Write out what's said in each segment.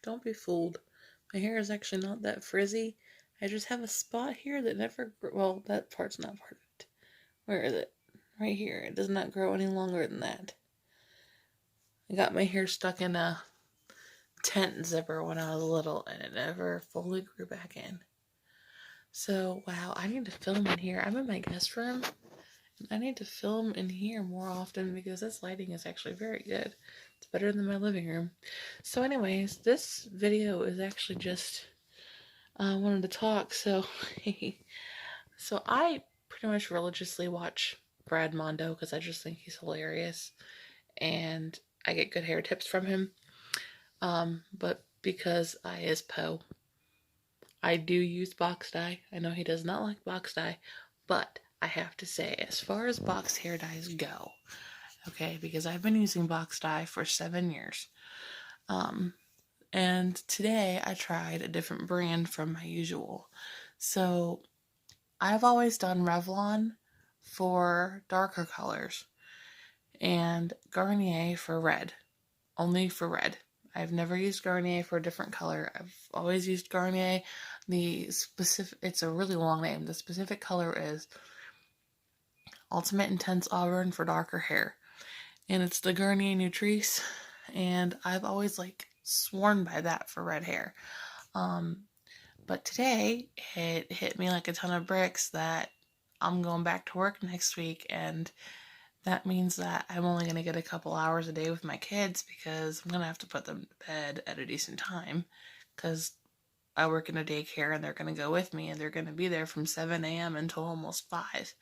Don't be fooled. My hair is actually not that frizzy. I just have a spot here that never well, that part's not part of it. Where is it? Right here. It does not grow any longer than that. I got my hair stuck in a tent zipper when I was little, and it never fully grew back in. So, wow, I need to film in here. I'm in my guest room. I need to film in here more often because this lighting is actually very good. It's better than my living room. So anyways, this video is actually just wanted to talk. So so I pretty much religiously watch Brad Mondo because I just think he's hilarious and I get good hair tips from him. But because I is Poe, I do use box dye. I know he does not like box dye, but I have to say, as far as box hair dyes go, okay, because I've been using box dye for 7 years. And today I tried a different brand from my usual. So I've always done Revlon for darker colors and Garnier for red, only for red. I've never used Garnier for a different color. I've always used Garnier. It's a really long name. The specific color is Ultimate Intense Auburn for darker hair. And it's the Garnier Nutrice. And I've always sworn by that for red hair. But today it hit me like a ton of bricks that I'm going back to work next week, and that means that I'm only going to get a couple hours a day with my kids because I'm going to have to put them to bed at a decent time because I work in a daycare and they're going to go with me and they're going to be there from 7 a.m. until almost 5.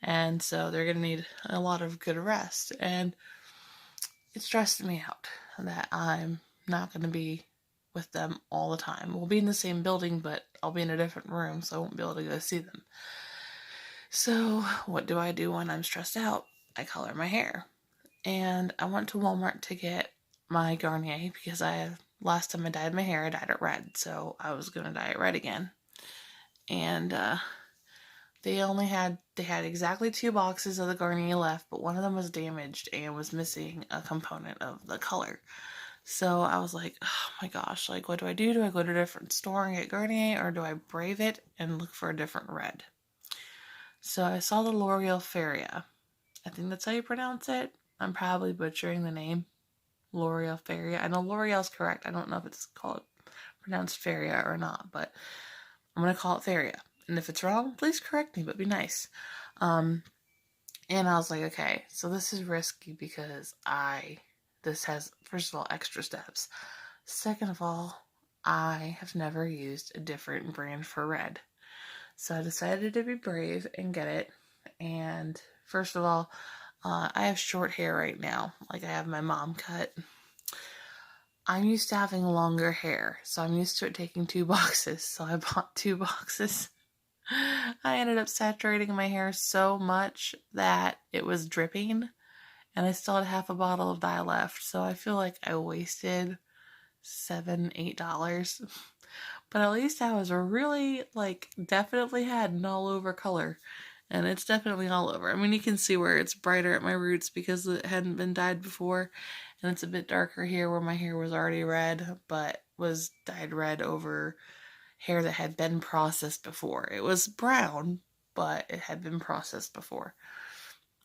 And so they're going to need a lot of good rest. And it stressed me out that I'm not going to be with them all the time. We'll be in the same building, but I'll be in a different room, so I won't be able to go see them. So what do I do when I'm stressed out? I color my hair. And I went to Walmart to get my Garnier because last time I dyed my hair, I dyed it red, so I was going to dye it red again. And they had exactly 2 boxes of the Garnier left, but one of them was damaged and was missing a component of the color. So I was like, oh my gosh, what do I do? Do I go to a different store and get Garnier, or do I brave it and look for a different red? So I saw the L'Oreal Feria. I think that's how you pronounce it. I'm probably butchering the name. L'Oreal Feria. I know L'Oreal's correct. I don't know if it's pronounced Feria or not, but I'm going to call it Feria. And if it's wrong, please correct me, but be nice. And I was like, okay, so this is risky because this has, first of all, extra steps. Second of all, I have never used a different brand for red. So I decided to be brave and get it. And first of all, I have short hair right now. I have my mom cut. I'm used to having longer hair, so I'm used to it taking 2 boxes. So I bought 2 boxes. I ended up saturating my hair so much that it was dripping, and I still had half a bottle of dye left. So I feel like I wasted $7-8. But at least I was really, definitely had an all over color. And it's definitely all over. I mean, you can see where it's brighter at my roots because it hadn't been dyed before. And it's a bit darker here where my hair was already red, but was dyed red over hair that had been processed before. It was brown, but it had been processed before.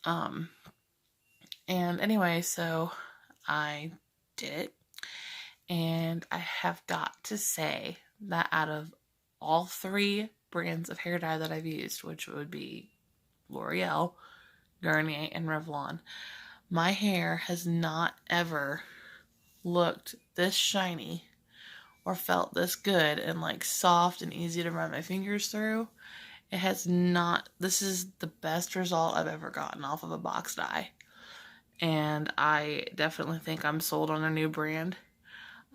And anyway, so I did it. And I have got to say that out of all 3 brands of hair dye that I've used, which would be L'Oreal, Garnier, and Revlon, my hair has not ever looked this shiny or felt this good and soft and easy to run my fingers through. It has not. This is the best result I've ever gotten off of a box dye. And I definitely think I'm sold on a new brand.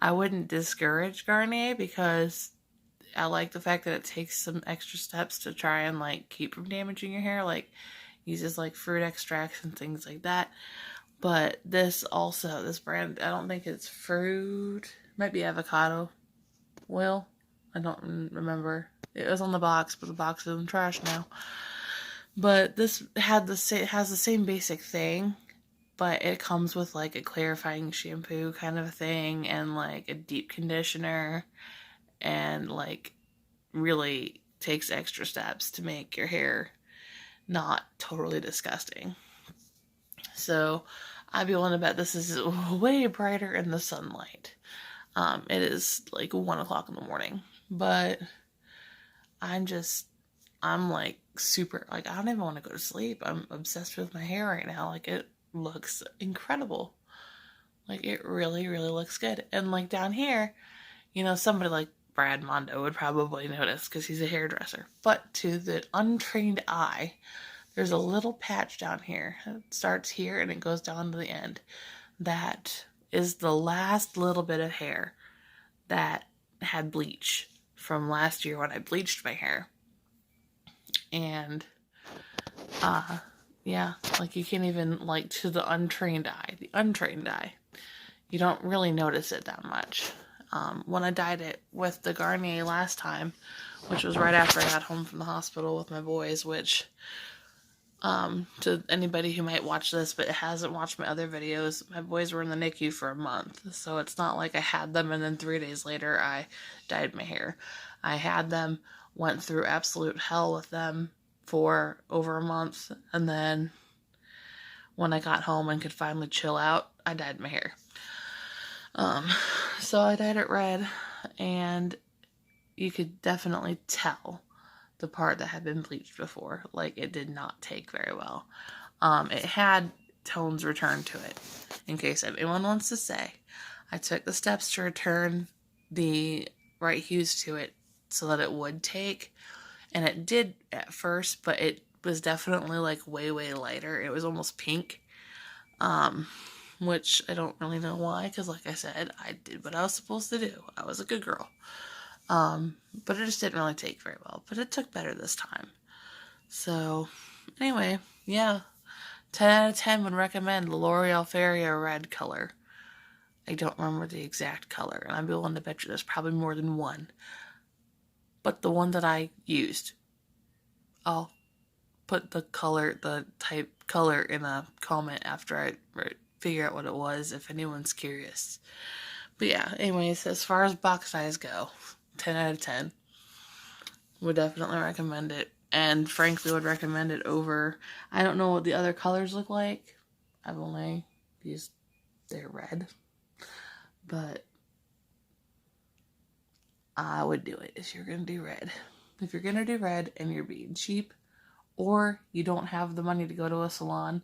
I wouldn't discourage Garnier because I like the fact that it takes some extra steps to try and keep from damaging your hair, uses fruit extracts and things like that. But this brand, I don't think it's fruit, might be avocado oil. I don't remember. It was on the box, but the box is in trash now. But this has the same basic thing, but it comes with like a clarifying shampoo kind of a thing and like a deep conditioner, and like really takes extra steps to make your hair not totally disgusting. So I'd be willing to bet this is way brighter in the sunlight. It is like 1 o'clock in the morning, but I'm like super, like I don't even want to go to sleep. I'm obsessed with my hair right now. Like it looks incredible. Like it really, really looks good. And like down here, somebody like Brad Mondo would probably notice because he's a hairdresser. But to the untrained eye, there's a little patch down here. It starts here and it goes down to the end. That is the last little bit of hair that had bleach from last year when I bleached my hair. And, yeah, like you can't even, like, to the untrained eye, you don't really notice it that much. When I dyed it with the Garnier last time, which was right after I got home from the hospital with my boys, which, to anybody who might watch this but hasn't watched my other videos, my boys were in the NICU for a month, so it's not like I had them and then 3 days later I dyed my hair. I had them, went through absolute hell with them for over a month, and then when I got home and could finally chill out, I dyed my hair. So I dyed it red, and you could definitely tell the part that had been bleached before. Like, it did not take very well. It had tones returned to it, in case anyone wants to say. I took the steps to return the right hues to it so that it would take, and it did at first, but it was definitely like way, way lighter. It was almost pink, which I don't really know why, because like I said, I did what I was supposed to do. I was a good girl. But it just didn't really take very well. But it took better this time. So, anyway, yeah. 10 out of 10 would recommend L'Oreal Feria red color. I don't remember the exact color, and I'd be willing to bet you there's probably more than one. But the one that I used, I'll put the type color in a comment after I figure out what it was, if anyone's curious. But yeah, anyways, as far as box dyes go, 10 out of 10. Would definitely recommend it. And frankly, would recommend it over, I don't know what the other colors look like. I've only used their red. But I would do it if you're going to do red. If you're going to do red and you're being cheap, or you don't have the money to go to a salon,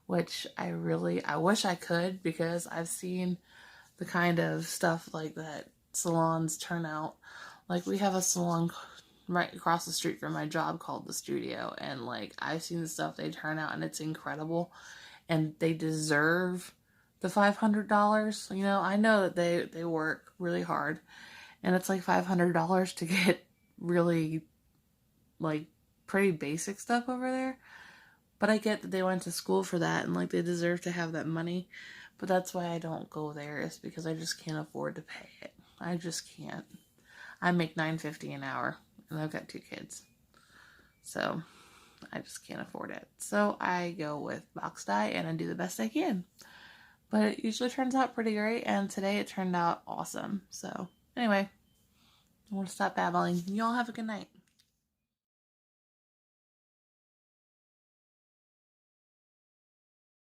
which I wish I could, because I've seen the kind of stuff like that salons turn out. Like, we have a salon right across the street from my job called The Studio, and like I've seen the stuff they turn out and it's incredible, and they deserve the $500. I know that they work really hard, and it's like $500 to get really like pretty basic stuff over there. But I get that they went to school for that, and like they deserve to have that money. But that's why I don't go there, is because I just can't afford to pay it. I just can't. I make $9.50 an hour, and I've got 2 kids. So I just can't afford it. So I go with box dye, and I do the best I can. But it usually turns out pretty great, and today it turned out awesome. So anyway, I want to stop babbling. Y'all have a good night.